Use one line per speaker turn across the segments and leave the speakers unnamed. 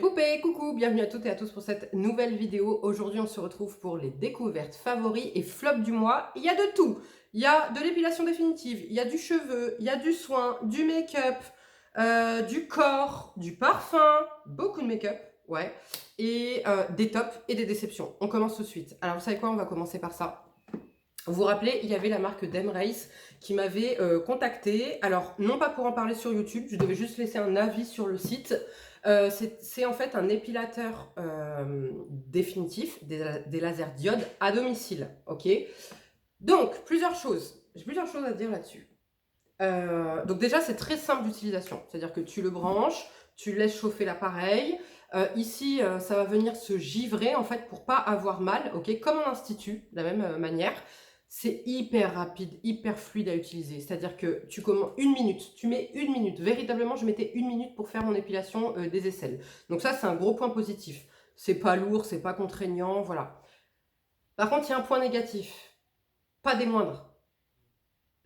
Poupées, coucou, bienvenue à toutes et à tous pour cette nouvelle vidéo. Aujourd'hui, on se retrouve pour les découvertes favoris et flops du mois. Il y a de tout. Il y a de l'épilation définitive, il y a du cheveu, il y a du soin, du make-up, du corps, du parfum, beaucoup de make-up, ouais, et des tops et des déceptions. On commence tout de suite. Alors, vous savez quoi? On va commencer par ça. Vous vous rappelez, il y avait la marque d'Emrace qui m'avait contacté. Alors, non pas pour en parler sur YouTube, je devais juste laisser un avis sur le site. C'est en fait un épilateur définitif, des lasers diodes à domicile. Ok. Donc, plusieurs choses. J'ai plusieurs choses à dire là-dessus. Donc déjà, c'est très simple d'utilisation. C'est-à-dire que tu le branches, tu laisses chauffer l'appareil. Ici, ça va venir se givrer en fait pour pas avoir mal, ok, comme en institut, de la même manière. C'est hyper rapide, hyper fluide à utiliser. C'est-à-dire que tu commandes une minute, tu mets une minute. Véritablement, je mettais une minute pour faire mon épilation des aisselles. Donc ça, c'est un gros point positif. C'est pas lourd, c'est pas contraignant, voilà. Par contre, il y a un point négatif, pas des moindres.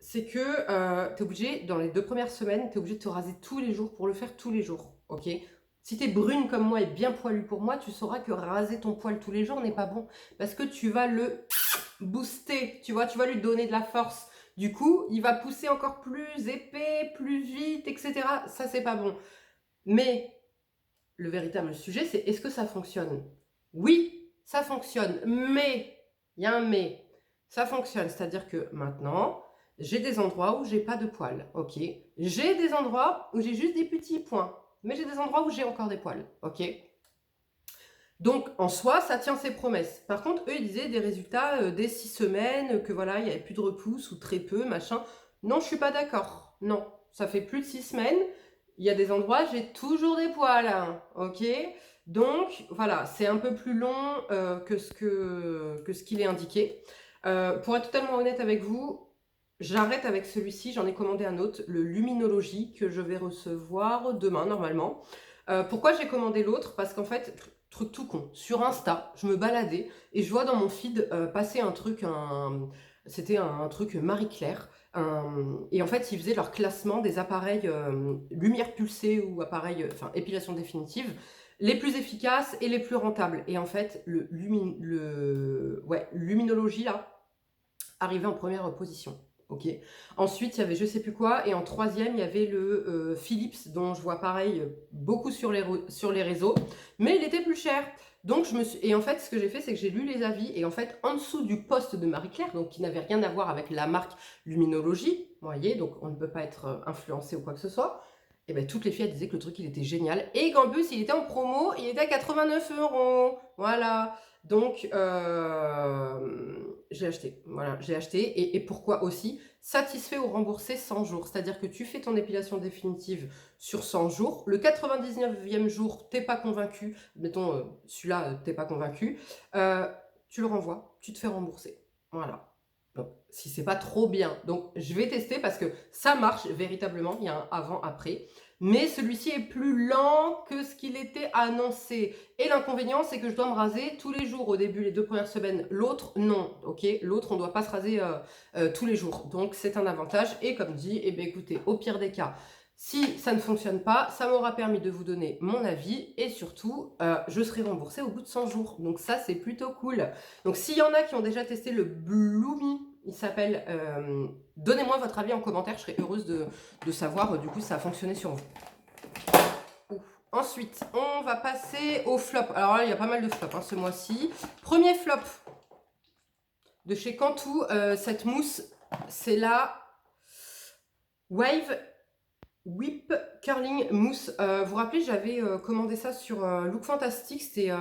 C'est que tu es obligé, dans les 2 premières semaines, tu es obligé de te raser tous les jours pour le faire tous les jours, ok? Si tu es brune comme moi et bien poilue pour moi, tu sauras que raser ton poil tous les jours n'est pas bon. Parce que tu vas le booster, tu vois, tu vas lui donner de la force. Du coup, il va pousser encore plus épais, plus vite, etc. Ça, c'est pas bon. Mais le véritable sujet, c'est est-ce que ça fonctionne? Oui, ça fonctionne, mais, il y a un mais, ça fonctionne, c'est-à-dire que maintenant, j'ai des endroits où j'ai pas de poils, ok? J'ai des endroits où j'ai juste des petits points, mais j'ai des endroits où j'ai encore des poils, ok? Donc, en soi, ça tient ses promesses. Par contre, eux, ils disaient des résultats dès 6 semaines, que voilà, il n'y avait plus de repousse ou très peu, machin. Non, je suis pas d'accord. Non, ça fait plus de 6 semaines. Il y a des endroits, j'ai toujours des poils, hein, ok? Donc, voilà, c'est un peu plus long que ce qu'il est indiqué. Pour être totalement honnête avec vous, j'arrête avec celui-ci. J'en ai commandé un autre, le Luminologie, que je vais recevoir demain, normalement. Pourquoi j'ai commandé l'autre? Parce qu'en fait, truc tout con, sur Insta, je me baladais et je vois dans mon feed passer un truc, c'était un truc Marie-Claire. Et en fait, ils faisaient leur classement des appareils lumière pulsée ou appareils, enfin épilation définitive, les plus efficaces et les plus rentables. Et en fait, Luminologie là, arrivait en première position. Ok. Ensuite, il y avait je sais plus quoi, et en troisième, il y avait le Philips, dont je vois pareil beaucoup sur les réseaux, mais il était plus cher. Donc et en fait, ce que j'ai fait, c'est que j'ai lu les avis, et en fait, en dessous du post de Marie-Claire, donc qui n'avait rien à voir avec la marque Luminologie, vous voyez, donc on ne peut pas être influencé ou quoi que ce soit. Et ben toutes les filles elles disaient que le truc il était génial et qu'en plus il était en promo, il était à 89 €. Voilà. Donc, j'ai acheté. Voilà, j'ai acheté. Et pourquoi aussi? Satisfait ou remboursé 100 jours. C'est-à-dire que tu fais ton épilation définitive sur 100 jours. Le 99e jour, t'es pas convaincu. Mettons, celui-là, t'es pas convaincu. Tu le renvoies, tu te fais rembourser. Voilà. Donc, si c'est pas trop bien. Donc, je vais tester parce que ça marche véritablement. Il y a un avant-après. Mais celui-ci est plus lent que ce qu'il était annoncé. Et l'inconvénient, c'est que je dois me raser tous les jours au début, les 2 premières semaines. L'autre, non, ok? L'autre, on ne doit pas se raser tous les jours. Donc, c'est un avantage. Et comme dit, eh bien, écoutez, au pire des cas, si ça ne fonctionne pas, ça m'aura permis de vous donner mon avis. Et surtout, je serai remboursée au bout de 100 jours. Donc, ça, c'est plutôt cool. Donc, s'il y en a qui ont déjà testé le Bloomy, il s'appelle... donnez-moi votre avis en commentaire, je serais heureuse de savoir du coup si ça a fonctionné sur vous. Ensuite, on va passer au flop. Alors là, il y a pas mal de flops hein, ce mois-ci. Premier flop de chez Cantu, cette mousse, c'est la Wave Whip Curling Mousse. Vous vous rappelez, j'avais commandé ça sur Look Fantastic, c'était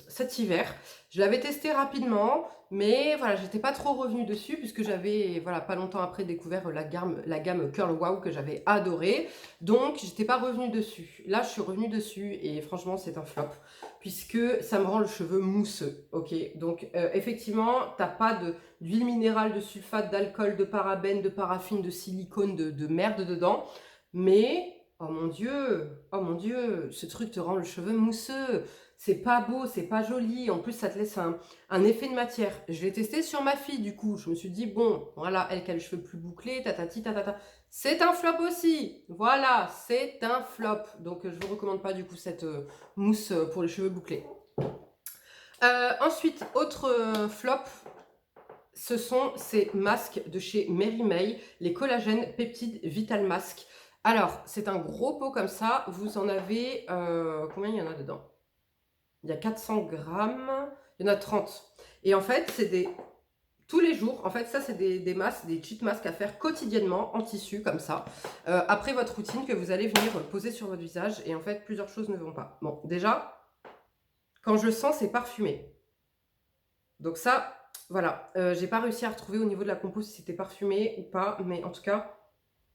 cet hiver. Je l'avais testé rapidement, mais voilà, j'étais pas trop revenue dessus puisque j'avais, voilà, pas longtemps après découvert la gamme Curl Wow que j'avais adoré. Donc, j'étais pas revenue dessus. Là, je suis revenue dessus et franchement, c'est un flop puisque ça me rend le cheveu mousseux. Ok, donc effectivement, t'as pas d'huile minérale, de sulfate, d'alcool, de parabènes, de paraffine, de silicone, de merde dedans. Mais oh mon Dieu, ce truc te rend le cheveu mousseux. C'est pas beau, c'est pas joli. En plus, ça te laisse un effet de matière. Je l'ai testé sur ma fille, du coup. Je me suis dit, bon, voilà, elle qui a les cheveux plus bouclés, tatati, tatata. C'est un flop aussi. Voilà, c'est un flop. Donc, je vous recommande pas, du coup, cette mousse pour les cheveux bouclés. Ensuite, autre flop, ce sont ces masques de chez Mary May, les collagènes peptides Vital Mask. Alors, c'est un gros pot comme ça. Vous en avez... combien il y en a dedans? Il y a 400 grammes. Il y en a 30. Et en fait, c'est des... Tous les jours, en fait, ça, c'est des masques, des cheat masks à faire quotidiennement en tissu, comme ça. Après votre routine que vous allez venir poser sur votre visage. Et en fait, plusieurs choses ne vont pas. Bon, déjà, quand je le sens, c'est parfumé. Donc ça... Voilà, j'ai pas réussi à retrouver au niveau de la compo si c'était parfumé ou pas, mais en tout cas,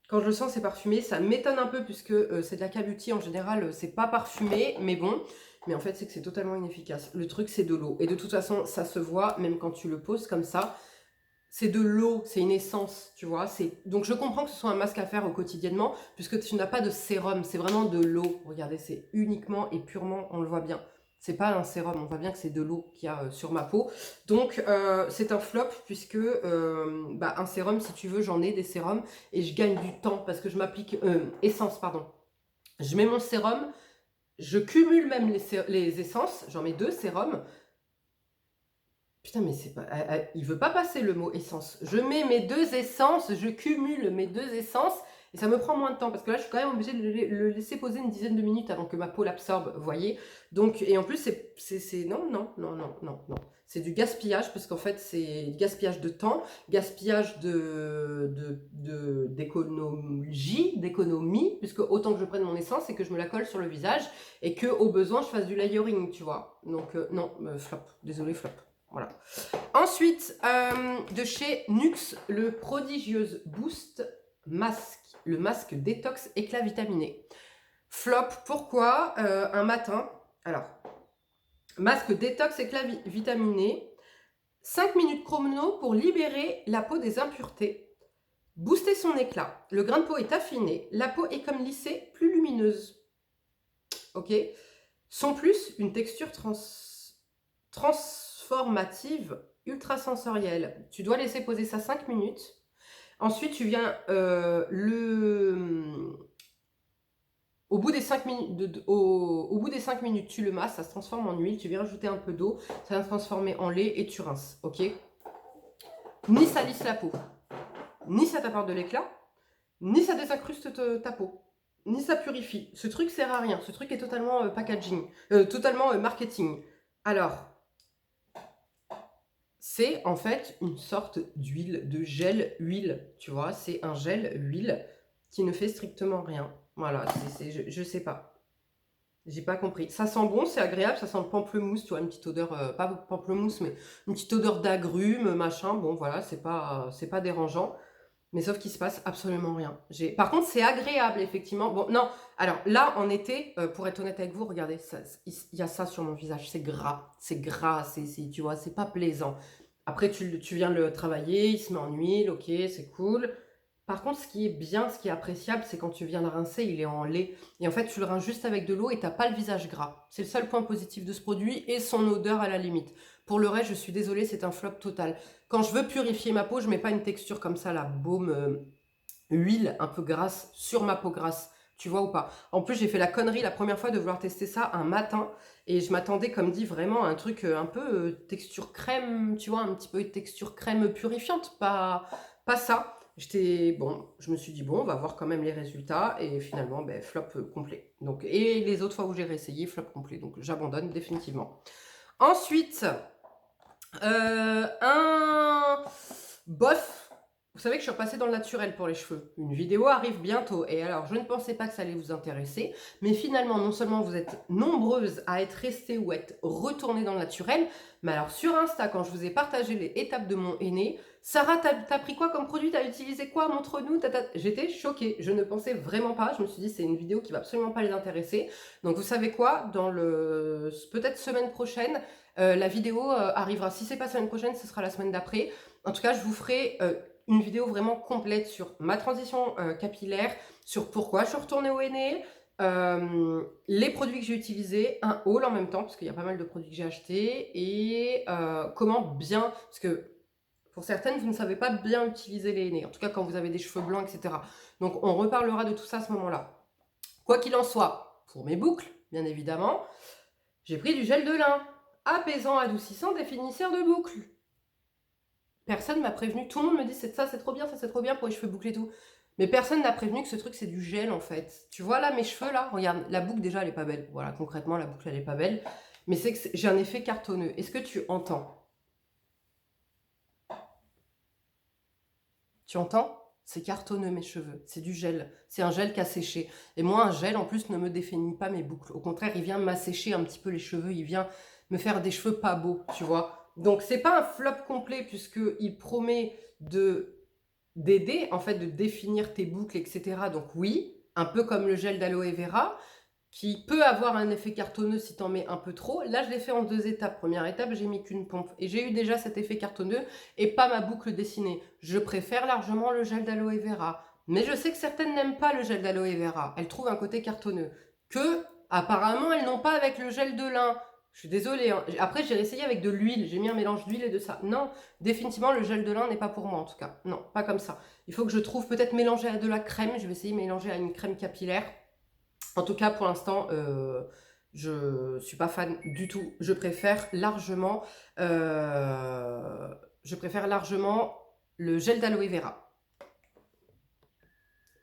quand je le sens c'est parfumé. Ça m'étonne un peu puisque c'est de la K-Beauty en général, c'est pas parfumé, mais bon. Mais en fait, c'est que c'est totalement inefficace. Le truc, c'est de l'eau. Et de toute façon, ça se voit, même quand tu le poses comme ça. C'est de l'eau, c'est une essence, tu vois. Donc je comprends que ce soit un masque à faire quotidiennement, puisque tu n'as pas de sérum, c'est vraiment de l'eau. Regardez, c'est uniquement et purement, on le voit bien. C'est pas un sérum, on voit bien que c'est de l'eau qu'il y a sur ma peau. Donc c'est un flop puisque un sérum, si tu veux, j'en ai des sérums et je gagne du temps parce que je m'applique... essence, pardon. Je mets mon sérum, je cumule même les essences, j'en mets 2 sérums. Putain, mais c'est pas... il veut pas passer le mot essence. Je mets mes 2 essences, je cumule mes 2 essences et ça me prend moins de temps parce que là, je suis quand même obligée de le laisser poser une dizaine de minutes avant que ma peau l'absorbe, vous voyez. Donc, et en plus, c'est... Non, non, non, non, non, non. C'est du gaspillage parce qu'en fait, c'est gaspillage de temps, gaspillage d'économie, puisque autant que je prenne mon essence et que je me la colle sur le visage et que au besoin, je fasse du layering, tu vois. Donc, non, flop. Désolé, flop. Voilà. Ensuite, de chez NYX, le Prodigieuse Boost Mask, le masque détox éclat vitaminé. Flop, pourquoi un matin, alors, masque détox éclat vitaminé, 5 minutes chrono pour libérer la peau des impuretés, booster son éclat. Le grain de peau est affiné, la peau est comme lissée, plus lumineuse. Ok. Sans plus, une texture transformative, ultra sensorielle. Tu dois laisser poser ça 5 minutes. Ensuite, tu viens au bout des 5 minutes, au bout des 5 minutes, tu le masses, ça se transforme en huile. Tu viens rajouter un peu d'eau, ça va se transformer en lait et tu rinces. Ok. Ni ça lisse la peau, ni ça t'apporte de l'éclat, ni ça désincruste ta peau, ni ça purifie. Ce truc sert à rien. Ce truc est totalement packaging, totalement marketing. Alors, c'est en fait une sorte d'huile, de gel huile, tu vois. C'est un gel huile qui ne fait strictement rien. Voilà, je sais pas. J'ai pas compris. Ça sent bon, c'est agréable, ça sent le pamplemousse, tu vois, une petite odeur, pas pamplemousse, mais une petite odeur d'agrumes, machin. Bon, voilà, c'est pas dérangeant. Mais sauf qu'il se passe absolument rien. Par contre, c'est agréable, effectivement. Bon, non, alors là, en été, pour être honnête avec vous, regardez, il y a ça sur mon visage. C'est gras, tu vois, c'est pas plaisant. Après, tu viens le travailler, il se met en huile, ok, c'est cool. Par contre, ce qui est bien, ce qui est appréciable, c'est quand tu viens le rincer, il est en lait. Et en fait, tu le rinces juste avec de l'eau et tu n'as pas le visage gras. C'est le seul point positif de ce produit et son odeur à la limite. Pour le reste, je suis désolée, c'est un flop total. Quand je veux purifier ma peau, je ne mets pas une texture comme ça, la baume huile un peu grasse sur ma peau grasse. Tu vois ou pas? En plus, j'ai fait la connerie la première fois de vouloir tester ça un matin. Et je m'attendais, comme dit, vraiment à un truc un peu texture crème, tu vois, un petit peu de texture crème purifiante. Pas ça. Je me suis dit, bon, on va voir quand même les résultats. Et finalement, ben, flop complet. Donc, et les autres fois où j'ai réessayé, flop complet. Donc, j'abandonne définitivement. Ensuite, un bof. Vous savez que je suis repassée dans le naturel pour les cheveux. Une vidéo arrive bientôt. Et alors, je ne pensais pas que ça allait vous intéresser. Mais finalement, non seulement vous êtes nombreuses à être restées ou être retournées dans le naturel, mais alors sur Insta, quand je vous ai partagé les étapes de mon henné, Sarah, t'as pris quoi comme produit? T'as utilisé quoi? Montre-nous. J'étais choquée. Je ne pensais vraiment pas. Je me suis dit, c'est une vidéo qui va absolument pas les intéresser. Donc, vous savez quoi? Dans peut-être semaine prochaine, la vidéo arrivera. Si c'est pas semaine prochaine, ce sera la semaine d'après. En tout cas, je vous ferai une vidéo vraiment complète sur ma transition capillaire, sur pourquoi je suis retournée au Henné, les produits que j'ai utilisés, un haul en même temps, parce qu'il y a pas mal de produits que j'ai achetés, et comment bien, parce que pour certaines, vous ne savez pas bien utiliser les Henné, en tout cas quand vous avez des cheveux blancs, etc. Donc on reparlera de tout ça à ce moment-là. Quoi qu'il en soit, pour mes boucles, bien évidemment, j'ai pris du gel de lin, apaisant, adoucissant, définisseur de boucles. Personne m'a prévenu, tout le monde me dit ça c'est trop bien, ça c'est trop bien pour les cheveux bouclés et tout. Mais personne n'a prévenu que ce truc c'est du gel en fait. Tu vois là mes cheveux là, regarde, la boucle déjà elle est pas belle. Voilà, concrètement la boucle elle est pas belle. Mais c'est que j'ai un effet cartonneux. Est-ce que tu entends? Tu entends? C'est cartonneux mes cheveux, c'est du gel. C'est un gel qui a séché. Et moi un gel en plus ne me définit pas mes boucles. Au contraire il vient m'assécher un petit peu les cheveux, il vient me faire des cheveux pas beaux, tu vois. Donc c'est pas un flop complet puisqu'il promet d'aider, en fait, de définir tes boucles, etc. Donc oui, un peu comme le gel d'aloe vera, qui peut avoir un effet cartonneux si t'en mets un peu trop. Là, je l'ai fait en 2 étapes. Première étape, j'ai mis qu'une pompe. Et j'ai eu déjà cet effet cartonneux et pas ma boucle dessinée. Je préfère largement le gel d'aloe vera. Mais je sais que certaines n'aiment pas le gel d'aloe vera. Elles trouvent un côté cartonneux. Que, apparemment, elles n'ont pas avec le gel de lin. Je suis désolée. Hein. Après, j'ai essayé avec de l'huile. J'ai mis un mélange d'huile et de ça. Non, définitivement, le gel de lin n'est pas pour moi, en tout cas. Non, pas comme ça. Il faut que je trouve peut-être mélanger à de la crème. Je vais essayer de mélanger à une crème capillaire. En tout cas, pour l'instant, je ne suis pas fan du tout. Je préfère largement le gel d'aloe vera.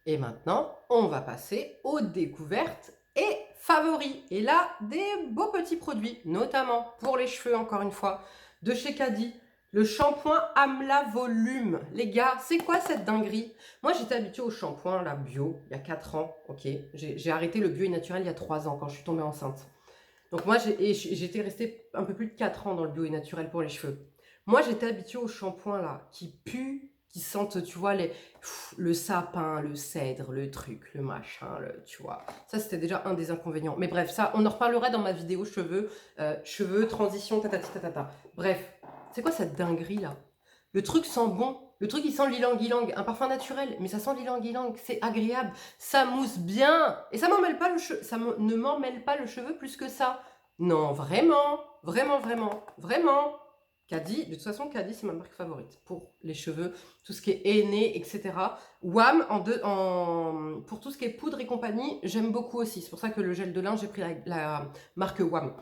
Et maintenant, on va passer aux découvertes et favoris. Et là, des beaux petits produits, notamment pour les cheveux, encore une fois, de chez Caddy. Le shampoing Amla Volume. Les gars, c'est quoi cette dinguerie? Moi, j'étais habituée au shampoing là, bio il y a 4 ans. Ok, j'ai arrêté le bio et naturel il y a 3 ans quand je suis tombée enceinte. Donc moi, j'étais restée un peu plus de 4 ans dans le bio et naturel pour les cheveux. Moi, j'étais habituée au shampoing là, qui pue, qui sentent, tu vois, le sapin, le cèdre, le truc, le machin, tu vois. Ça, c'était déjà un des inconvénients. Mais bref, ça, on en reparlera dans ma vidéo cheveux, transition, tatati tatata. Bref, c'est quoi cette dinguerie là? Le truc sent bon. Le truc, il sent l'ilang-ilang. Un parfum naturel, mais ça sent l'ilang-ilang. C'est agréable. Ça mousse bien. Et ça m'emmêle pas ne m'emmêle pas le cheveu plus que ça. Non, vraiment. Vraiment, vraiment. Vraiment. Caddy, de toute façon, Caddy, c'est ma marque favorite pour les cheveux, tout ce qui est henné, etc. WAM, pour tout ce qui est poudre et compagnie, j'aime beaucoup aussi. C'est pour ça que le gel de lin, j'ai pris la marque WAM.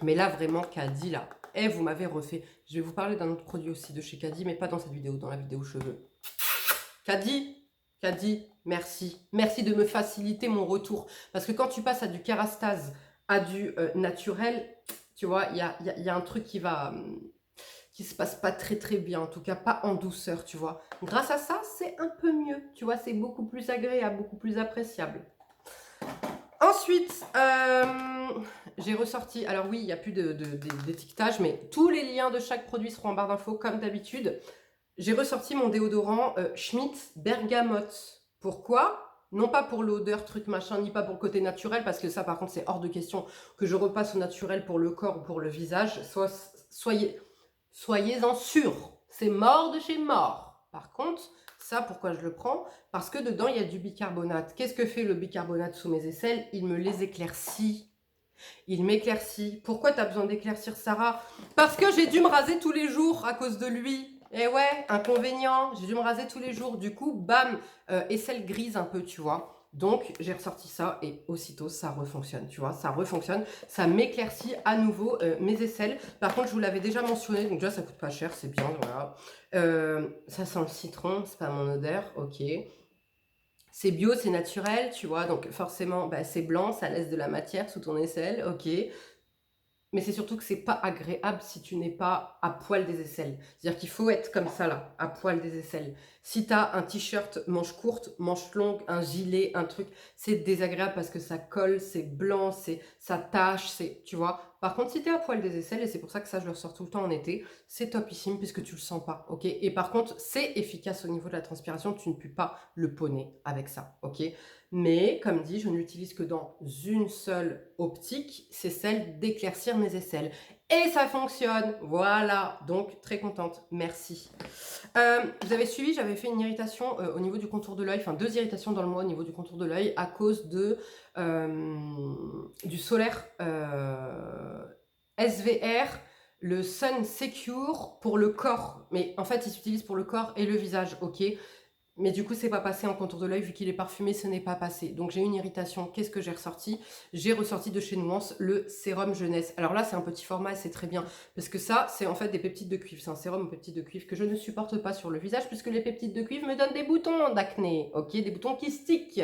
Mais là, vraiment, Caddy, là, vous m'avez refait. Je vais vous parler d'un autre produit aussi de chez Caddy, mais pas dans cette vidéo, dans la vidéo cheveux. Caddy, merci. Merci de me faciliter mon retour. Parce que quand tu passes à du Kérastase, à du naturel, tu vois, il y a un truc qui se passe pas très très bien, en tout cas pas en douceur, tu vois. Grâce à ça, c'est un peu mieux, tu vois, c'est beaucoup plus agréable, beaucoup plus appréciable. Ensuite, j'ai ressorti, alors oui, il n'y a plus d'étiquetage, mais tous les liens de chaque produit seront en barre d'infos comme d'habitude. J'ai ressorti mon déodorant Schmitt Bergamote. Pourquoi? Non pas pour l'odeur, truc machin, ni pas pour le côté naturel, parce que ça par contre c'est hors de question que je repasse au naturel pour le corps ou pour le visage. Soyez-en sûrs, c'est mort de chez mort. Par contre, ça, pourquoi je le prends? Parce que dedans, il y a du bicarbonate. Qu'est-ce que fait le bicarbonate sous mes aisselles? Il me les éclaircit. Il m'éclaircit. Pourquoi tu as besoin d'éclaircir, Sarah? Parce que j'ai dû me raser tous les jours à cause de lui. Eh ouais, inconvénient, j'ai dû me raser tous les jours. Du coup, bam, aisselle grise un peu, tu vois. Donc, j'ai ressorti ça et aussitôt, ça refonctionne, tu vois. Ça refonctionne, ça m'éclaircit à nouveau mes aisselles. Par contre, je vous l'avais déjà mentionné, donc déjà, ça coûte pas cher, c'est bien, voilà. Ça sent le citron, c'est pas mon odeur, ok. C'est bio, c'est naturel, tu vois, donc forcément, bah, c'est blanc, ça laisse de la matière sous ton aisselle, ok. Mais c'est surtout que c'est pas agréable si tu n'es pas à poil des aisselles. C'est-à-dire qu'il faut être comme ça, là, à poil des aisselles. Si tu as un t-shirt manche courte, manche longue, un gilet, un truc, c'est désagréable parce que ça colle, c'est blanc, ça tache, tu vois. Par contre, si tu es à poil des aisselles, et c'est pour ça que ça, je le ressors tout le temps en été, c'est topissime puisque tu le sens pas, ok. Et par contre, c'est efficace au niveau de la transpiration, tu ne pues pas le poney avec ça, ok. Mais, comme dit, je ne l'utilise que dans une seule optique, c'est celle d'éclaircir mes aisselles. Et ça fonctionne, voilà, donc très contente, merci. Vous avez suivi, j'avais fait une irritation au niveau du contour de l'œil, enfin 2 irritations dans le mois au niveau du contour de l'œil à cause de, du solaire SVR, le Sun Secure pour le corps. Mais en fait, il s'utilise pour le corps et le visage, ok. Mais du coup, c'est pas passé en contour de l'œil, vu qu'il est parfumé, ce n'est pas passé. Donc j'ai une irritation, qu'est-ce que j'ai ressorti? J'ai ressorti de chez Nuance le sérum jeunesse. Alors là, c'est un petit format et c'est très bien, parce que ça, c'est en fait des peptides de cuivre. C'est un sérum aux peptides de cuivre que je ne supporte pas sur le visage, puisque les peptides de cuivre me donnent des boutons d'acné, ok? Des boutons qui stickent.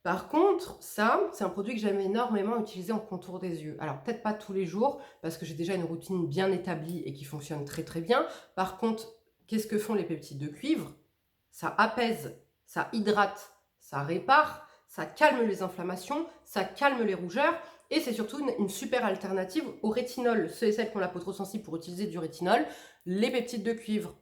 Par contre, ça, c'est un produit que j'aime énormément utiliser en contour des yeux. Alors, peut-être pas tous les jours, parce que j'ai déjà une routine bien établie et qui fonctionne très très bien. Par contre, qu'est-ce que font les peptides de cuivre? Ça apaise, ça hydrate, ça répare, ça calme les inflammations, ça calme les rougeurs, et c'est surtout une super alternative au rétinol. Ceux et celles qui ont la peau trop sensible pour utiliser du rétinol, les peptides de cuivre.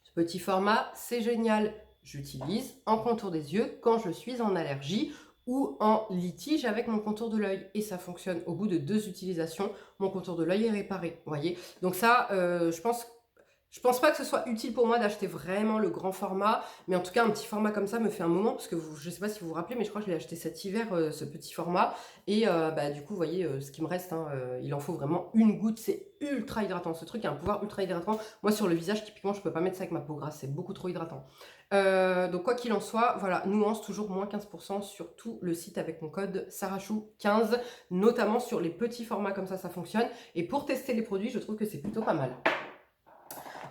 Ce petit format, c'est génial. J'utilise en contour des yeux quand je suis en allergie ou en litige avec mon contour de l'œil. Et ça fonctionne. Au bout de 2 utilisations, mon contour de l'œil est réparé. Voyez. Donc ça, je pense pas que ce soit utile pour moi d'acheter vraiment le grand format, mais en tout cas un petit format comme ça me fait un moment, parce que je sais pas si vous vous rappelez, mais je crois que je l'ai acheté cet hiver, ce petit format, et du coup vous voyez ce qui me reste, hein, il en faut vraiment une goutte, c'est ultra hydratant, ce truc a un pouvoir ultra hydratant. Moi sur le visage typiquement je peux pas mettre ça avec ma peau grasse, c'est beaucoup trop hydratant. Donc quoi qu'il en soit, voilà, Nuance toujours moins 15% sur tout le site avec mon code Sarachou15, notamment sur les petits formats comme ça fonctionne, et pour tester les produits je trouve que c'est plutôt pas mal.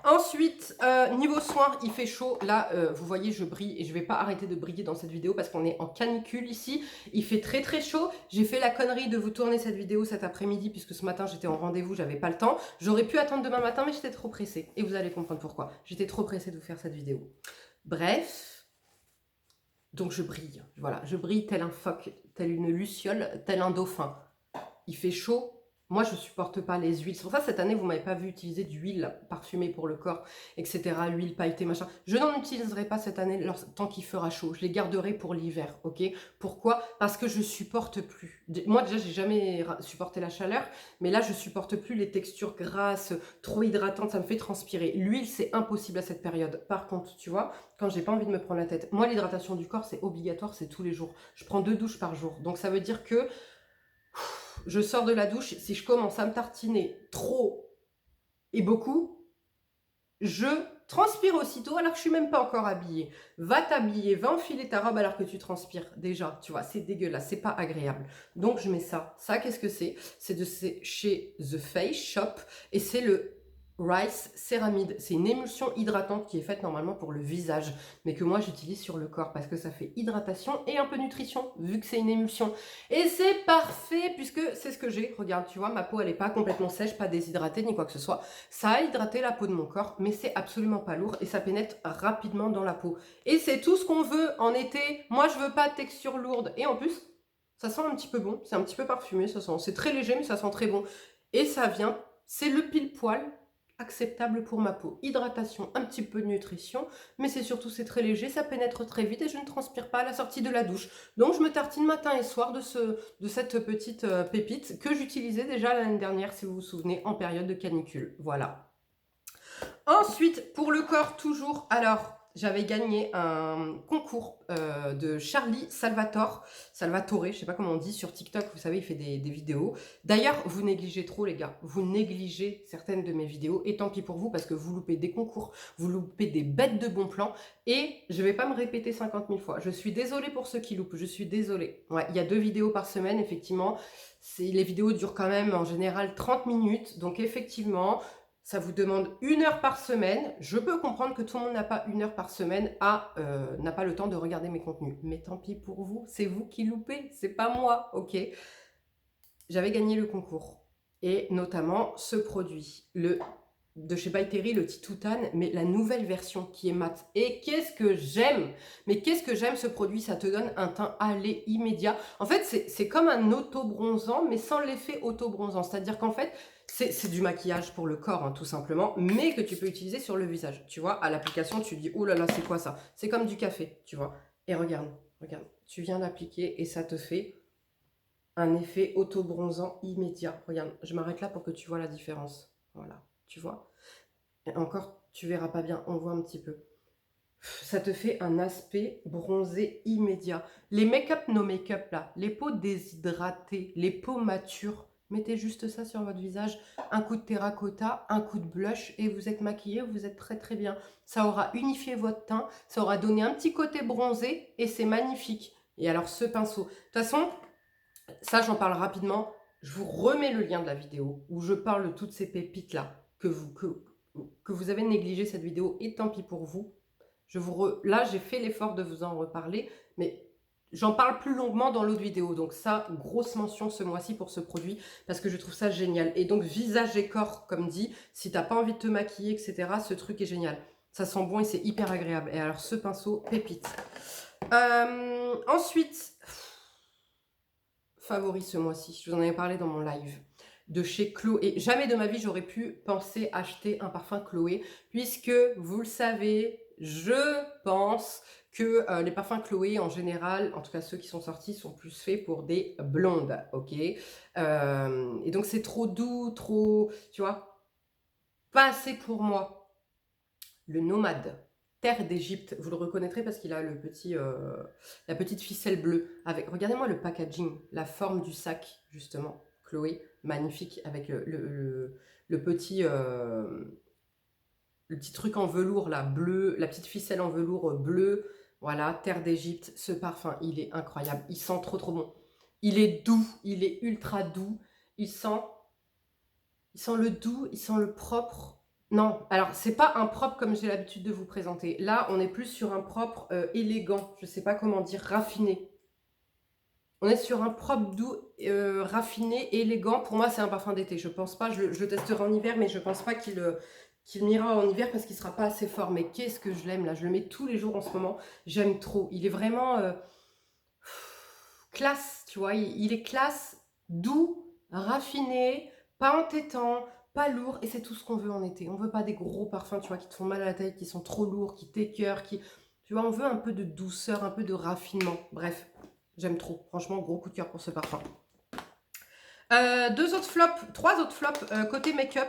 Ensuite, niveau soins, il fait chaud. Là, vous voyez, je brille et je ne vais pas arrêter de briller dans cette vidéo parce qu'on est en canicule ici. Il fait très très chaud. J'ai fait la connerie de vous tourner cette vidéo cet après-midi puisque ce matin, j'étais en rendez-vous, j'avais pas le temps. J'aurais pu attendre demain matin, mais j'étais trop pressée. Et vous allez comprendre pourquoi. J'étais trop pressée de vous faire cette vidéo. Bref, donc je brille. Voilà, je brille tel un phoque, tel une luciole, tel un dauphin. Il fait chaud. Moi, je ne supporte pas les huiles. C'est pour ça, cette année, vous ne m'avez pas vu utiliser d'huile parfumée pour le corps, etc. Huile pailletée, machin. Je n'en utiliserai pas cette année tant qu'il fera chaud. Je les garderai pour l'hiver, ok? Pourquoi? Parce que je ne supporte plus. Moi, déjà, j'ai jamais supporté la chaleur, mais là, je ne supporte plus les textures grasses, trop hydratantes. Ça me fait transpirer. L'huile, c'est impossible à cette période. Par contre, tu vois, quand j'ai pas envie de me prendre la tête, moi, l'hydratation du corps, c'est obligatoire, c'est tous les jours. Je prends 2 douches par jour. Donc, ça veut dire que je sors de la douche, si je commence à me tartiner trop et beaucoup, je transpire aussitôt alors que je suis même pas encore habillée. Va t'habiller, va enfiler ta robe alors que tu transpires déjà, tu vois, c'est dégueulasse, c'est pas agréable. Donc je mets ça. Ça, qu'est-ce que c'est? C'est de chez The Face Shop et c'est le Rice Céramide. C'est une émulsion hydratante qui est faite normalement pour le visage, mais que moi j'utilise sur le corps parce que ça fait hydratation et un peu nutrition, vu que c'est une émulsion. Et c'est parfait puisque c'est ce que j'ai. Regarde, tu vois, ma peau elle n'est pas complètement sèche, pas déshydratée ni quoi que ce soit. Ça a hydraté la peau de mon corps, mais c'est absolument pas lourd et ça pénètre rapidement dans la peau. Et c'est tout ce qu'on veut en été. Moi je veux pas de texture lourde. Et en plus, ça sent un petit peu bon, c'est un petit peu parfumé, c'est très léger mais ça sent très bon. Et ça vient, c'est le pile poil acceptable pour ma peau. Hydratation, un petit peu de nutrition, mais c'est surtout c'est très léger, ça pénètre très vite et je ne transpire pas à la sortie de la douche. Donc je me tartine matin et soir de cette petite pépite que j'utilisais déjà l'année dernière, si vous vous souvenez, en période de canicule. Voilà. Ensuite, pour le corps, toujours, alors, j'avais gagné un concours de Charlie Salvatore, je sais pas comment on dit, sur TikTok, vous savez, il fait des vidéos. D'ailleurs, vous négligez trop, les gars, vous négligez certaines de mes vidéos, et tant pis pour vous, parce que vous loupez des concours, vous loupez des bêtes de bons plans, et je vais pas me répéter 50 000 fois. Je suis désolée pour ceux qui loupent, je suis désolée. Ouais, il y a 2 vidéos par semaine, effectivement. Les vidéos durent quand même, en général, 30 minutes, donc effectivement... Ça vous demande 1 heure par semaine. Je peux comprendre que tout le monde n'a pas 1 heure par semaine n'a pas le temps de regarder mes contenus. Mais tant pis pour vous, c'est vous qui loupez, c'est pas moi, ok? J'avais gagné le concours. Et notamment ce produit, de chez By Terry, le Titoutane, mais la nouvelle version qui est mat. Et qu'est-ce que j'aime! Mais qu'est-ce que j'aime ce produit, ça te donne un teint allé immédiat. En fait, c'est comme un auto-bronzant, mais sans l'effet auto-bronzant. C'est-à-dire qu'en fait, c'est du maquillage pour le corps, hein, tout simplement, mais que tu peux utiliser sur le visage. Tu vois, à l'application, tu dis, oh là là, c'est quoi ça? C'est comme du café, tu vois. Et regarde, tu viens l'appliquer et ça te fait un effet auto-bronzant immédiat. Regarde, je m'arrête là pour que tu vois la différence. Voilà, tu vois. Et encore, tu verras pas bien, on voit un petit peu. Ça te fait un aspect bronzé immédiat. Les make-up, nos make-up là, les peaux déshydratées, les peaux matures, mettez juste ça sur votre visage, un coup de terracotta, un coup de blush et vous êtes maquillé, vous êtes très très bien. Ça aura unifié votre teint, ça aura donné un petit côté bronzé et c'est magnifique. Et alors ce pinceau, de toute façon, ça j'en parle rapidement, je vous remets le lien de la vidéo où je parle de toutes ces pépites là que vous avez négligé cette vidéo et tant pis pour vous. Là, j'ai fait l'effort de vous en reparler, mais j'en parle plus longuement dans l'autre vidéo. Donc ça, grosse mention ce mois-ci pour ce produit, parce que je trouve ça génial. Et donc, visage et corps, comme dit, si t'as pas envie de te maquiller, etc., ce truc est génial. Ça sent bon et c'est hyper agréable. Et alors, ce pinceau, pépite. Ensuite, favori ce mois-ci, je vous en avais parlé dans mon live, de chez Chloé. Jamais de ma vie, j'aurais pu penser acheter un parfum Chloé, puisque, vous le savez, je pense que les parfums Chloé, en général, en tout cas ceux qui sont sortis, sont plus faits pour des blondes, ok. Et donc c'est trop doux, trop, tu vois, pas assez pour moi. Le Nomade, Terre d'Égypte, vous le reconnaîtrez parce qu'il a le petit, la petite ficelle bleue. Avec, regardez-moi le packaging, la forme du sac, justement, Chloé, magnifique, avec le petit... le petit truc en velours là, bleu, la petite ficelle en velours bleu, voilà, Terre d'Égypte, ce parfum, il est incroyable, il sent trop trop bon. Il est doux, il est ultra doux, il sent le doux, il sent le propre. Non, alors c'est pas un propre comme j'ai l'habitude de vous présenter. Là, on est plus sur un propre élégant, je sais pas comment dire, raffiné. On est sur un propre doux, raffiné, élégant. Pour moi, c'est un parfum d'été. Je pense pas, je le testerai en hiver, mais je pense pas qu'il m'ira en hiver parce qu'il sera pas assez fort. Mais qu'est-ce que je l'aime là. Je le mets tous les jours en ce moment. J'aime trop. Il est vraiment classe, tu vois. Il est classe, doux, raffiné, pas entêtant, pas lourd. Et c'est tout ce qu'on veut en été. On veut pas des gros parfums, tu vois, qui te font mal à la tête, qui sont trop lourds, qui t'écœurent, qui... Tu vois, on veut un peu de douceur, un peu de raffinement. Bref. J'aime trop. Franchement, gros coup de cœur pour ce parfum. Trois autres flops côté make-up.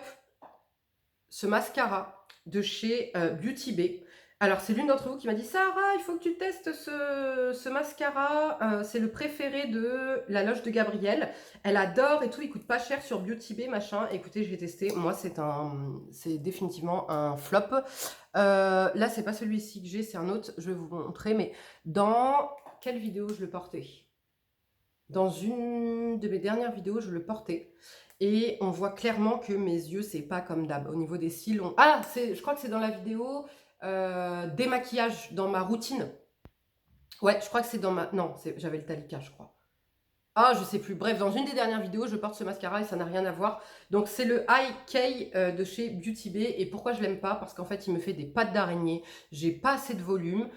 Ce mascara de chez Beauty Bay. Alors, c'est l'une d'entre vous qui m'a dit « Sarah, il faut que tu testes ce mascara. C'est le préféré de la loge de Gabrielle. Elle adore et tout. Il coûte pas cher sur Beauty Bay, machin. » Écoutez, j'ai testé. Moi, c'est définitivement un flop. Là, c'est pas celui-ci que j'ai. C'est un autre. Je vais vous montrer. Mais dans... Quelle vidéo je le portais? Dans une de mes dernières vidéos, je le portais. Et on voit clairement que mes yeux, c'est pas comme d'hab. Au niveau des cils, ah, je crois que c'est dans la vidéo démaquillage, dans ma routine. Ouais, je crois que c'est dans ma... Non, j'avais le Talika, je crois. Ah, je sais plus. Bref, dans une des dernières vidéos, je porte ce mascara et ça n'a rien à voir. Donc, c'est le High K de chez Beauty Bay. Et pourquoi je l'aime pas? Parce qu'en fait, il me fait des pattes d'araignée. J'ai pas assez de volume.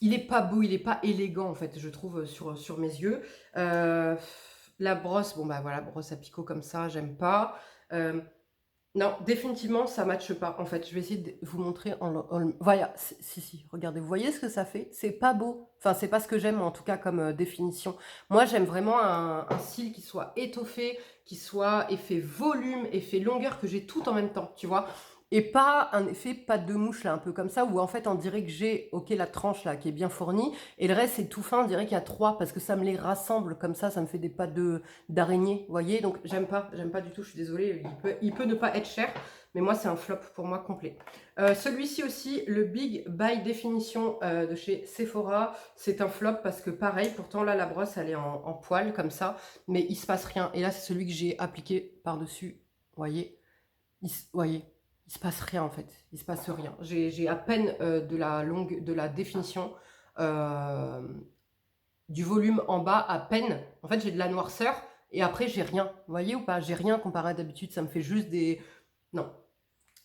Il est pas beau, il est pas élégant, en fait, je trouve, sur mes yeux. La brosse, bon, bah voilà, brosse à picot comme ça, j'aime pas. Non, définitivement, ça ne matche pas. En fait, je vais essayer de vous montrer voilà, si, regardez, vous voyez ce que ça fait? C'est pas beau. Enfin, c'est pas ce que j'aime, en tout cas, comme définition. Moi, j'aime vraiment un cil qui soit étoffé, qui soit effet volume, effet longueur, que j'ai tout en même temps, tu vois? Et pas un effet pâte de mouche, là, un peu comme ça, où en fait, on dirait que j'ai, ok, la tranche, là, qui est bien fournie, et le reste, c'est tout fin, on dirait qu'il y a trois, parce que ça me les rassemble comme ça me fait des pattes d'araignée, vous voyez? Donc, j'aime pas du tout, je suis désolée, il peut ne pas être cher, mais moi, c'est un flop pour moi complet. Celui-ci aussi, le Big by Definition de chez Sephora, c'est un flop parce que pareil, pourtant là, la brosse, elle est en poil, comme ça, mais il se passe rien. Et là, c'est celui que j'ai appliqué par-dessus, vous voyez? Voyez? Il se passe rien en fait, il se passe rien. J'ai à peine de la définition, du volume en bas à peine. En fait, j'ai de la noirceur et après, j'ai rien. Vous voyez ou pas? J'ai rien comparé à d'habitude, ça me fait juste des... Non,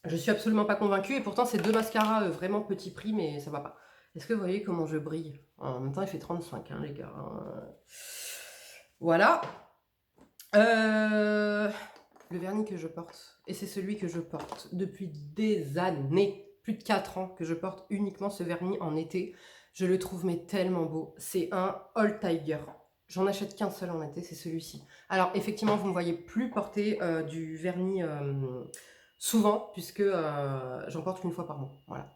je suis absolument pas convaincue et pourtant, c'est deux mascaras vraiment petit prix, mais ça va pas. Est-ce que vous voyez comment je brille? En même temps, il fait 35, hein, les gars. Voilà. Le vernis que je porte, et c'est celui que je porte depuis des années, plus de 4 ans que je porte uniquement ce vernis en été. Je le trouve mais tellement beau. C'est un All Tiger. J'en achète qu'un seul en été, c'est celui-ci. Alors, effectivement, vous ne me voyez plus porter du vernis souvent, puisque j'en porte une fois par mois. Voilà.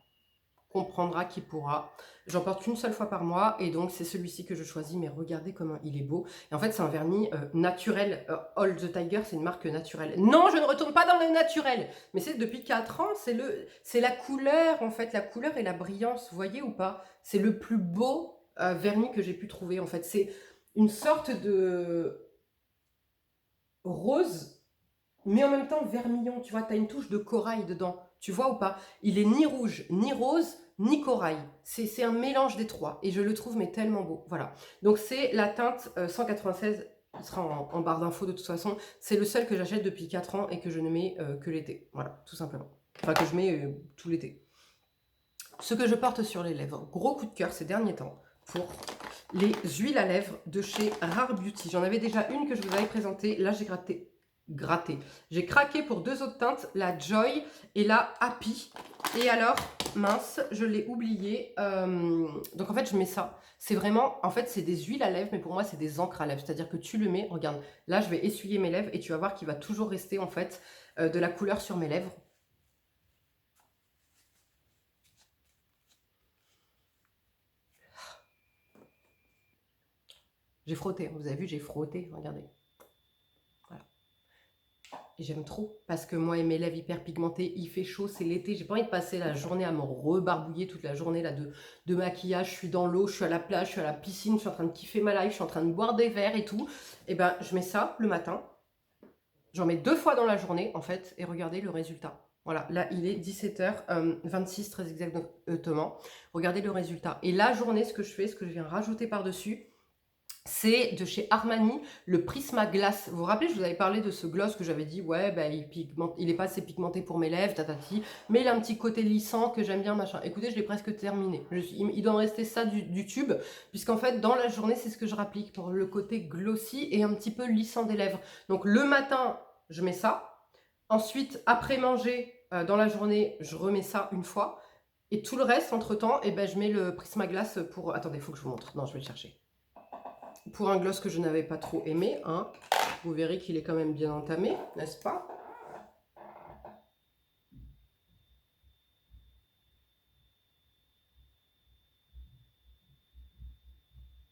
Comprendra qui pourra. J'en porte qu'une seule fois par mois, et donc c'est celui-ci que je choisis, mais regardez comment il est beau. Et en fait, c'est un vernis naturel. All the Tiger, c'est une marque naturelle. Non, je ne retourne pas dans le naturel, mais c'est depuis 4 ans, c'est la couleur, en fait, la couleur et la brillance, vous voyez ou pas? C'est le plus beau vernis que j'ai pu trouver, en fait. C'est une sorte de rose, mais en même temps vermillon, tu vois, tu as une touche de corail dedans, tu vois ou pas? Il est ni rouge, ni rose, ni corail. C'est un mélange des trois, et je le trouve mais tellement beau, voilà. Donc c'est la teinte 196, il sera en barre d'infos de toute façon. C'est le seul que j'achète depuis 4 ans et que je ne mets que l'été, voilà, tout simplement. Enfin, que je mets tout l'été. Ce que je porte sur les lèvres, gros coup de cœur ces derniers temps, pour les huiles à lèvres de chez Rare Beauty. J'en avais déjà une que je vous avais présentée, là j'ai gratté. J'ai craqué pour 2 autres teintes, la Joy et la Happy. Et alors, mince, je l'ai oublié. Donc en fait, je mets ça. C'est vraiment, en fait, c'est des huiles à lèvres, mais pour moi, c'est des encres à lèvres. C'est-à-dire que tu le mets, regarde, là, je vais essuyer mes lèvres et tu vas voir qu'il va toujours rester, en fait, de la couleur sur mes lèvres. J'ai frotté, vous avez vu, j'ai frotté, regardez. Voilà. Et j'aime trop, parce que moi et mes lèvres hyper pigmentées, il fait chaud, c'est l'été, j'ai pas envie de passer la journée à me rebarbouiller toute la journée là de maquillage, je suis dans l'eau, je suis à la plage, je suis à la piscine, je suis en train de kiffer ma life, je suis en train de boire des verres et tout. Et ben, je mets ça le matin, j'en mets 2 fois dans la journée en fait, et regardez le résultat. Voilà, là il est 17h26 très exactement. Regardez le résultat. Et la journée, ce que je fais, ce que je viens rajouter par-dessus, c'est de chez Armani, le Prisma Glass. Vous vous rappelez, je vous avais parlé de ce gloss que j'avais dit, ouais, bah, il est pas assez pigmenté pour mes lèvres, tatati, mais il a un petit côté lissant que j'aime bien, machin. Écoutez, je l'ai presque terminé. Il doit me rester ça du tube, puisqu'en fait, dans la journée, c'est ce que je rapplique pour le côté glossy et un petit peu lissant des lèvres. Donc, le matin, je mets ça. Ensuite, après manger, dans la journée, je remets ça une fois. Et tout le reste, entre-temps, eh ben, je mets le Prisma Glass pour... Attendez, il faut que je vous montre. Non, je vais le chercher. Pour un gloss que je n'avais pas trop aimé, hein. Vous verrez qu'il est quand même bien entamé, n'est-ce pas?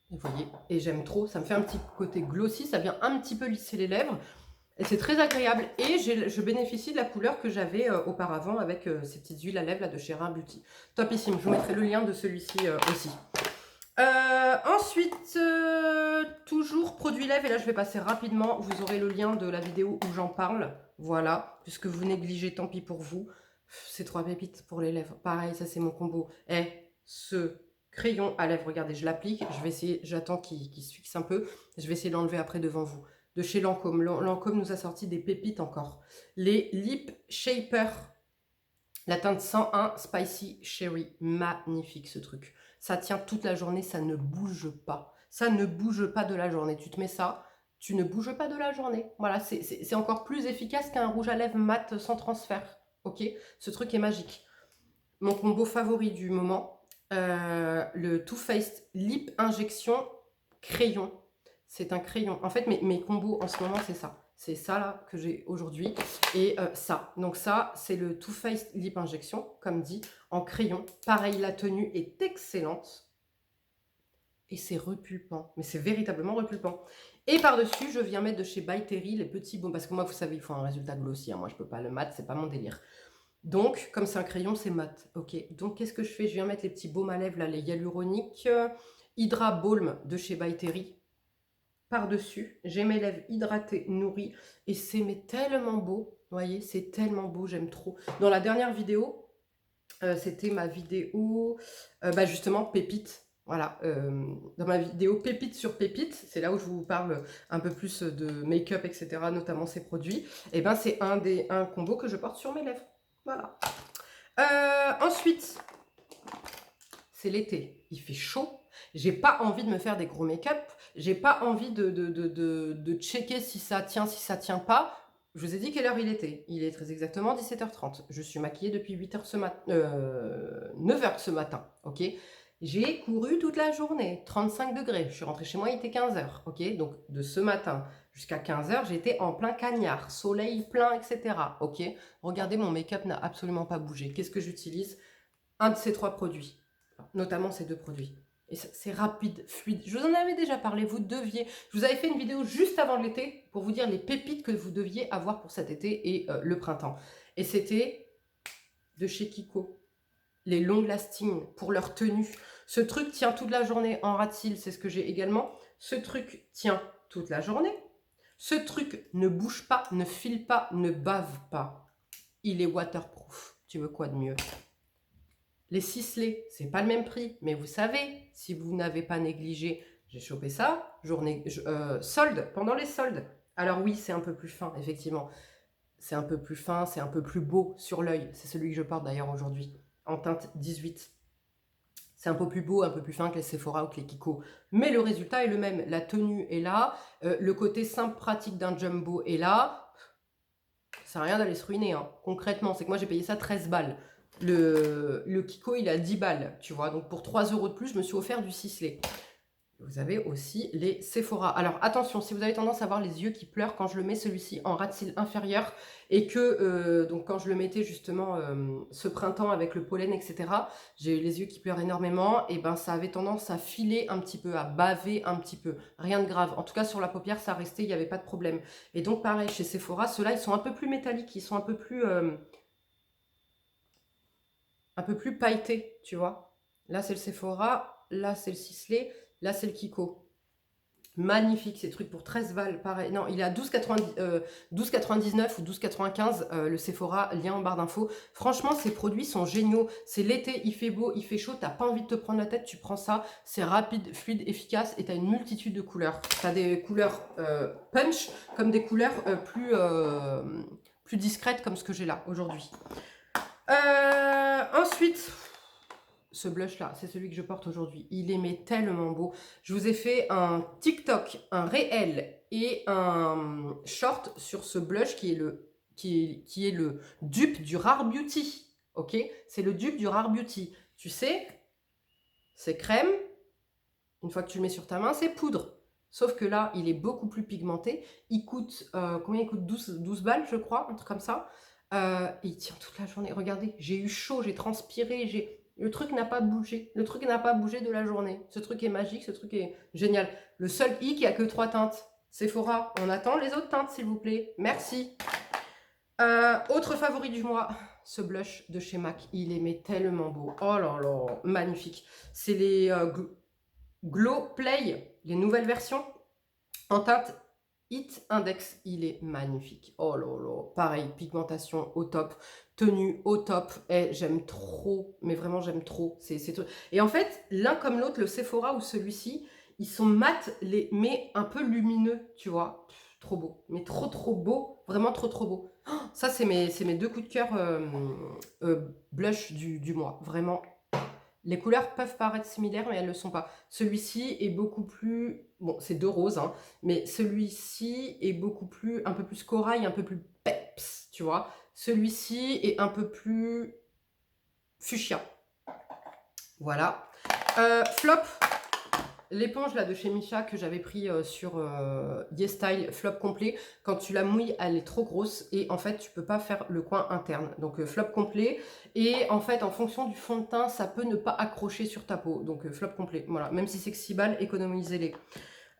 Et vous voyez, et j'aime trop, ça me fait un petit côté glossy, ça vient un petit peu lisser les lèvres, et c'est très agréable. Et je bénéficie de la couleur que j'avais auparavant avec ces petites huiles à lèvres là, de chez Rare Beauty. Topissime, je vous mettrai le lien de celui-ci aussi. Ensuite, toujours produit lèvres, et là je vais passer rapidement, vous aurez le lien de la vidéo où j'en parle, voilà, puisque vous négligez, tant pis pour vous. C'est 3 pépites pour les lèvres, pareil, ça c'est mon combo. Ce crayon à lèvres, regardez, je l'applique, je vais essayer, j'attends qu'il se fixe un peu, je vais essayer de l'enlever après devant vous. De chez Lancôme, Lancôme nous a sorti des pépites encore. Les Lip Shaper, la teinte 101 Spicy Cherry, magnifique ce truc. Ça tient toute la journée, ça ne bouge pas. Ça ne bouge pas de la journée. Tu te mets ça, tu ne bouges pas de la journée. Voilà, c'est encore plus efficace qu'un rouge à lèvres mat sans transfert. Ok, ce truc est magique. Mon combo favori du moment, le Too Faced Lip Injection Crayon. C'est un crayon. En fait, mes combos en ce moment, c'est ça. C'est ça là que j'ai aujourd'hui. Et ça. Donc ça, c'est le Too Faced Lip Injection, comme dit, en crayon. Pareil, la tenue est excellente. Et c'est repulpant. Mais c'est véritablement repulpant. Et par-dessus, je viens mettre de chez By Terry les petits baumes. Parce que moi, vous savez, il faut un résultat glossy. Hein. Moi, je peux pas le mat, c'est pas mon délire. Donc, comme c'est un crayon, c'est mat. Ok. Donc, qu'est-ce que je fais? Je viens mettre les petits baumes à lèvres, là, les hyaluroniques. Hydra Balm de chez By Terry. Par-dessus, j'ai mes lèvres hydratées, nourries, et c'est tellement beau, vous voyez, c'est tellement beau, j'aime trop. Dans la dernière vidéo, c'était ma vidéo, justement, pépites, voilà, dans ma vidéo pépites sur pépites, c'est là où je vous parle un peu plus de make-up, etc., notamment ces produits, et ben c'est un combo que je porte sur mes lèvres, voilà. Ensuite, c'est l'été, il fait chaud, j'ai pas envie de me faire des gros make-up, j'ai pas envie de checker si ça tient pas. Je vous ai dit quelle heure il était. Il est très exactement 17h30. Je suis maquillée depuis 9h ce matin, ok? J'ai couru toute la journée, 35 degrés. Je suis rentrée chez moi, il était 15 heures, ok? Donc, de ce matin jusqu'à 15 heures, j'étais en plein cagnard, soleil plein, etc., ok? Regardez, mon make-up n'a absolument pas bougé. Qu'est-ce que j'utilise? Un de ces 3 produits, notamment ces 2 produits. Et c'est rapide, fluide. Je vous en avais déjà parlé, vous deviez... Je vous avais fait une vidéo juste avant l'été pour vous dire les pépites que vous deviez avoir pour cet été et le printemps. Et c'était de chez Kiko. Les long lasting pour leur tenue. Ce truc tient toute la journée en ras de cils, c'est ce que j'ai également. Ce truc tient toute la journée. Ce truc ne bouge pas, ne file pas, ne bave pas. Il est waterproof. Tu veux quoi de mieux? Les ciselés, c'est pas le même prix, mais vous savez, si vous n'avez pas négligé, j'ai chopé ça, solde, pendant les soldes. Alors oui, c'est un peu plus fin, effectivement. C'est un peu plus fin, c'est un peu plus beau sur l'œil. C'est celui que je porte d'ailleurs aujourd'hui, en teinte 18. C'est un peu plus beau, un peu plus fin que les Sephora ou que les Kiko. Mais le résultat est le même. La tenue est là, le côté simple, pratique d'un jumbo est là. Ça sert à rien d'aller se ruiner, hein. Concrètement, c'est que moi j'ai payé ça 13 balles. Le Kiko, il a 10 balles, tu vois. Donc pour 3 euros de plus, je me suis offert du ciselé. Vous avez aussi les Sephora. Alors attention, si vous avez tendance à avoir les yeux qui pleurent quand je le mets celui-ci en ras de cils inférieur et que donc quand je le mettais justement ce printemps avec le pollen, etc., j'ai eu les yeux qui pleurent énormément, et ben ça avait tendance à filer un petit peu, à baver un petit peu. Rien de grave. En tout cas sur la paupière, ça restait, il n'y avait pas de problème. Et donc pareil, chez Sephora, ceux-là, ils sont un peu plus métalliques, ils sont un peu plus pailletés, tu vois. Là, c'est le Sephora, là, c'est le ciselé. Là, c'est le Kiko. Magnifique, ces trucs pour 13 balles, pareil. Non, il est à 12,99 ou 12,95 le Sephora, lien en barre d'infos. Franchement, ces produits sont géniaux. C'est l'été, il fait beau, il fait chaud, t'as pas envie de te prendre la tête, tu prends ça. C'est rapide, fluide, efficace et t'as une multitude de couleurs. T'as des couleurs punch comme des couleurs plus discrètes comme ce que j'ai là aujourd'hui. Ensuite... Ce blush là, c'est celui que je porte aujourd'hui. Il est mais tellement beau. Je vous ai fait un TikTok, un réel et un short sur ce blush qui est le dupe du Rare Beauty. Ok, c'est le dupe du Rare Beauty. Tu sais, c'est crème. Une fois que tu le mets sur ta main, c'est poudre. Sauf que là, il est beaucoup plus pigmenté. Il coûte, combien il coûte? 12 balles, je crois, un truc comme ça. Et il tient toute la journée. Regardez, j'ai eu chaud, j'ai transpiré, le truc n'a pas bougé. Le truc n'a pas bougé de la journée. Ce truc est magique, ce truc est génial. Le seul hic, il n'y a que 3 teintes. Sephora, on attend les autres teintes, s'il vous plaît. Merci. Autre favori du mois, ce blush de chez MAC. Il est mais tellement beau. Oh là là, magnifique. C'est les Glow Play, les nouvelles versions en teinte Hit Index. Il est magnifique. Oh là là, pareil, pigmentation au top, tenue au top. Et j'aime trop, mais vraiment j'aime trop. Et en fait, l'un comme l'autre, le Sephora ou celui-ci, ils sont mat, mais un peu lumineux, tu vois. Trop beau, mais trop beau, vraiment trop beau. Oh, ça, c'est mes 2 coups de cœur blush du mois, vraiment. Les couleurs peuvent paraître similaires, mais elles ne le sont pas. Celui-ci est beaucoup plus... Bon, c'est 2 roses, hein, mais celui-ci est un peu plus corail, un peu plus peps, tu vois. Celui-ci est un peu plus fuchsia. Voilà. Flop, l'éponge là de chez Misha que j'avais pris sur YesStyle, flop complet. Quand tu la mouilles, elle est trop grosse et en fait tu peux pas faire le coin interne. Donc flop complet. Et en fait en fonction du fond de teint, ça peut ne pas accrocher sur ta peau. Donc flop complet. Voilà, même si c'est que 6 balles, économisez-les.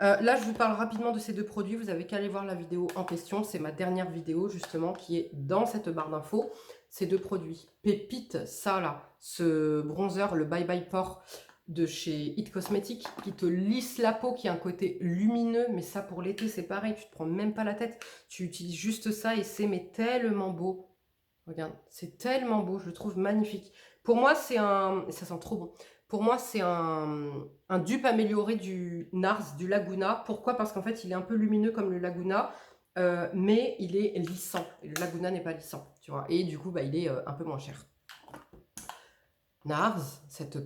Là je vous parle rapidement de ces 2 produits. Vous avez qu'à aller voir la vidéo en question. C'est ma dernière vidéo justement qui est dans cette barre d'infos. Ces 2 produits. Pépite, ça là, ce bronzer, le Bye Bye Pore de chez It Cosmetics qui te lisse la peau, qui a un côté lumineux, mais ça pour l'été c'est pareil, tu te prends même pas la tête, tu utilises juste ça et c'est mais tellement beau. Regarde, c'est tellement beau, je le trouve magnifique. Pour moi c'est un, ça sent trop bon, pour moi c'est un dupe amélioré du NARS, du Laguna. Pourquoi? Parce qu'en fait il est un peu lumineux comme le Laguna, mais il est lissant, et le Laguna n'est pas lissant, tu vois, et du coup bah, il est un peu moins cher. NARS, cette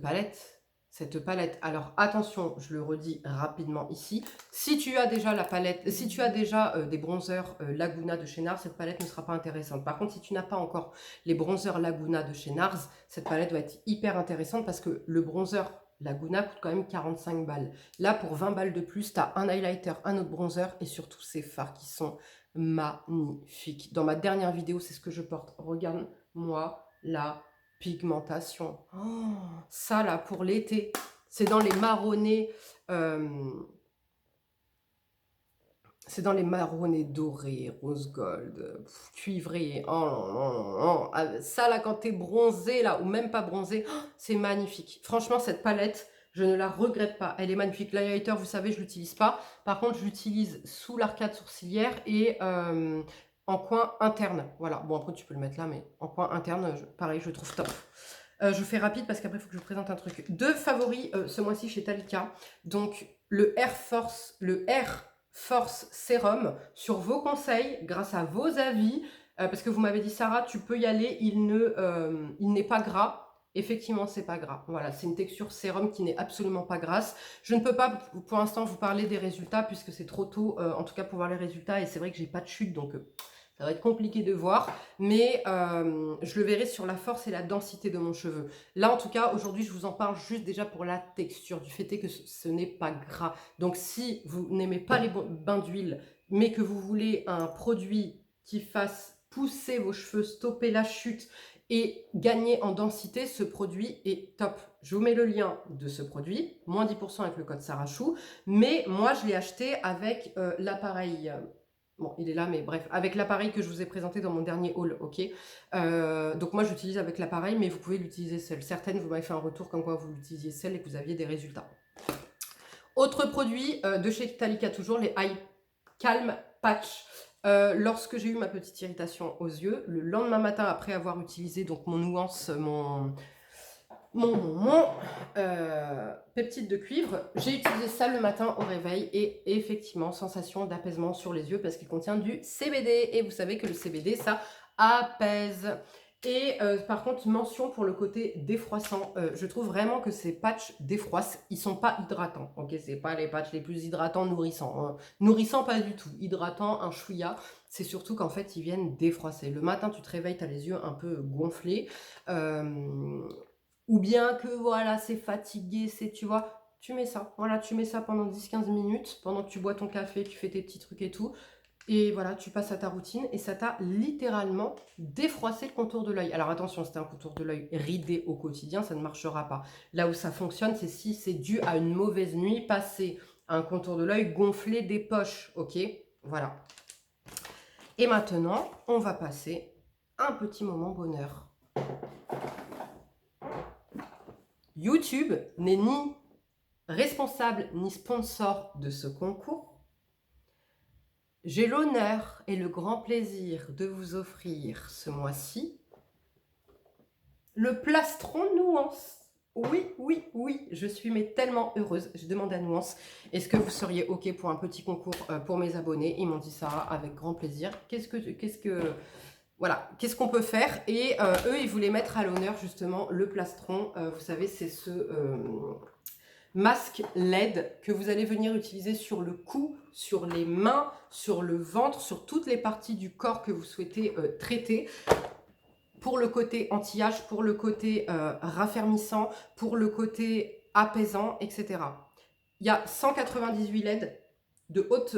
palette, alors attention, je le redis rapidement ici, si tu as déjà la palette, si tu as déjà des bronzers Laguna de chez NARS, cette palette ne sera pas intéressante. Par contre, si tu n'as pas encore les bronzers Laguna de chez NARS, cette palette va être hyper intéressante parce que le bronzer Laguna coûte quand même 45 balles. Là, pour 20 balles de plus, tu as un highlighter, un autre bronzer et surtout ces fards qui sont magnifiques. Dans ma dernière vidéo, c'est ce que je porte. Regarde-moi la pigmentation. Oh, ça, là, pour l'été, c'est dans les marronnés... c'est dans les marronnés dorés, rose gold, cuivré. Oh, non, non, non. Ah, ça, là, quand t'es bronzé, là, ou même pas bronzé, oh, c'est magnifique. Franchement, cette palette, je ne la regrette pas. Elle est magnifique. L'highlighter, vous savez, je l'utilise pas. Par contre, je l'utilise sous l'arcade sourcilière et en coin interne. Voilà. Bon, après, tu peux le mettre là, mais en coin interne, pareil, je le trouve top. Je fais rapide parce qu'après, il faut que je vous présente un truc. Deux favoris ce mois-ci chez Talika. Donc, le Air Force Sérum sur vos conseils, grâce à vos avis, parce que vous m'avez dit Sarah, tu peux y aller, il n'est pas gras. Effectivement, c'est pas gras. Voilà, c'est une texture sérum qui n'est absolument pas grasse. Je ne peux pas pour l'instant vous parler des résultats puisque c'est trop tôt, en tout cas pour voir les résultats. Et c'est vrai que j'ai pas de chute, donc ça va être compliqué de voir, mais je le verrai sur la force et la densité de mon cheveu. Là, en tout cas, aujourd'hui, je vous en parle juste déjà pour la texture, du fait est que ce n'est pas gras. Donc, si vous n'aimez pas les bains d'huile, mais que vous voulez un produit qui fasse pousser vos cheveux, stopper la chute et gagner en densité, ce produit est top. Je vous mets le lien de ce produit, moins 10% avec le code Sarachou, mais moi, je l'ai acheté avec l'appareil... Bon, il est là, mais bref, avec l'appareil que je vous ai présenté dans mon dernier haul, ok. Donc moi, j'utilise avec l'appareil, mais vous pouvez l'utiliser seul. Certaines, vous m'avez fait un retour comme quoi vous l'utilisiez seul et que vous aviez des résultats. Autre produit de chez Talika toujours, les Eye Calm Patch. Lorsque j'ai eu ma petite irritation aux yeux, le lendemain matin, après avoir utilisé donc mon nuance, mon peptide de cuivre, j'ai utilisé ça le matin au réveil et effectivement, sensation d'apaisement sur les yeux parce qu'il contient du CBD et vous savez que le CBD, ça apaise. Et par contre, mention pour le côté défroissant. Je trouve vraiment que ces patchs défroissent. Ils sont pas hydratants. Ok, c'est pas les patchs les plus hydratants, nourrissants. Hein. Nourrissants, pas du tout. Hydratant, un chouïa. C'est surtout qu'en fait, ils viennent défroisser. Le matin, tu te réveilles, tu as les yeux un peu gonflés. Ou bien que voilà, c'est fatigué, c'est, tu vois, tu mets ça. Voilà, tu mets ça pendant 10-15 minutes, pendant que tu bois ton café, tu fais tes petits trucs et tout. Et voilà, tu passes à ta routine et ça t'a littéralement défroissé le contour de l'œil. Alors attention, si c'est un contour de l'œil ridé au quotidien, ça ne marchera pas. Là où ça fonctionne, c'est si c'est dû à une mauvaise nuit passée, un contour de l'œil gonflé des poches, ok? Voilà. Et maintenant, on va passer un petit moment bonheur. YouTube n'est ni responsable ni sponsor de ce concours. J'ai l'honneur et le grand plaisir de vous offrir ce mois-ci le plastron Nuance. Oui, oui, oui, je suis mais tellement heureuse. Je demande à Nuance, est-ce que vous seriez OK pour un petit concours pour mes abonnés? Ils m'ont dit ça avec grand plaisir. Voilà, qu'est-ce qu'on peut faire? Et eux, ils voulaient mettre à l'honneur justement le plastron. Vous savez, c'est ce masque LED que vous allez venir utiliser sur le cou, sur les mains, sur le ventre, sur toutes les parties du corps que vous souhaitez traiter. Pour le côté anti-âge, pour le côté raffermissant, pour le côté apaisant, etc. Il y a 198 LED de haute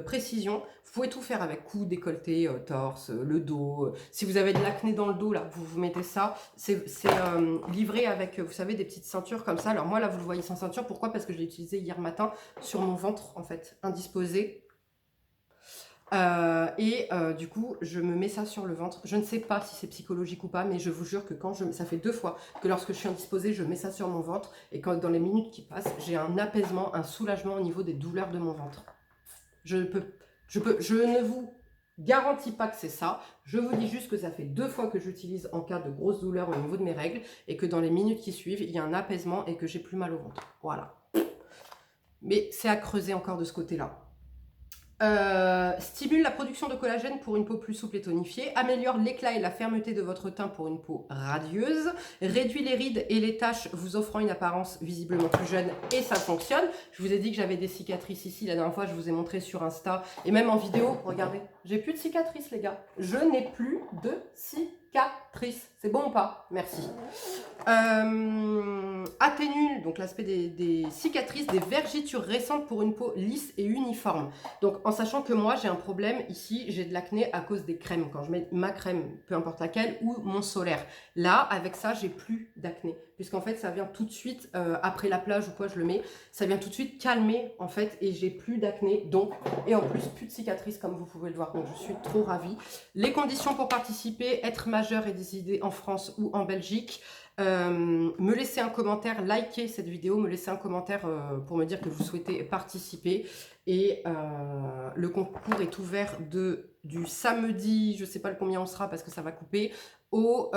précision. Vous pouvez tout faire avec cou, décolleté, torse, le dos. Si vous avez de l'acné dans le dos, là, vous mettez ça. C'est livré avec, vous savez, des petites ceintures comme ça. Alors moi, là, vous le voyez sans ceinture. Pourquoi? Parce que je l'ai utilisé hier matin sur mon ventre, en fait, indisposé. Du coup, je me mets ça sur le ventre. Je ne sais pas si c'est psychologique ou pas, mais je vous jure que ça fait 2 fois que lorsque je suis indisposée, je mets ça sur mon ventre. Et quand dans les minutes qui passent, j'ai un apaisement, un soulagement au niveau des douleurs de mon ventre. Je ne vous garantis pas que c'est ça. Je vous dis juste que ça fait 2 fois que j'utilise en cas de grosses douleurs au niveau de mes règles. Et que dans les minutes qui suivent, il y a un apaisement et que j'ai plus mal au ventre. Voilà. Mais c'est à creuser encore de ce côté-là. Stimule la production de collagène pour une peau plus souple et tonifiée, améliore l'éclat et la fermeté de votre teint pour une peau radieuse, réduit les rides et les taches, vous offrant une apparence visiblement plus jeune, et ça fonctionne. Je vous ai dit que j'avais des cicatrices ici, la dernière fois je vous ai montré sur Insta, et même en vidéo, regardez, j'ai plus de cicatrices les gars, je n'ai plus de cicatrices. cicatrices. C'est bon ou pas? Merci. Atténue donc l'aspect des cicatrices, des vergetures récentes pour une peau lisse et uniforme. Donc en sachant que moi j'ai un problème ici, j'ai de l'acné à cause des crèmes. Quand je mets ma crème, peu importe laquelle, ou mon solaire. Là, avec ça, j'ai plus d'acné. Puisqu'en fait, ça vient tout de suite, après la plage ou quoi, je le mets, ça vient tout de suite calmer en fait et j'ai plus d'acné. Donc, et en plus, plus de cicatrices comme vous pouvez le voir. Donc je suis trop ravie. Les conditions pour participer, être majeur et décider en France ou en Belgique. Me laisser un commentaire, liker cette vidéo, me laisser un commentaire pour me dire que vous souhaitez participer. Et le concours est ouvert du samedi, je ne sais pas combien on sera parce que ça va couper, au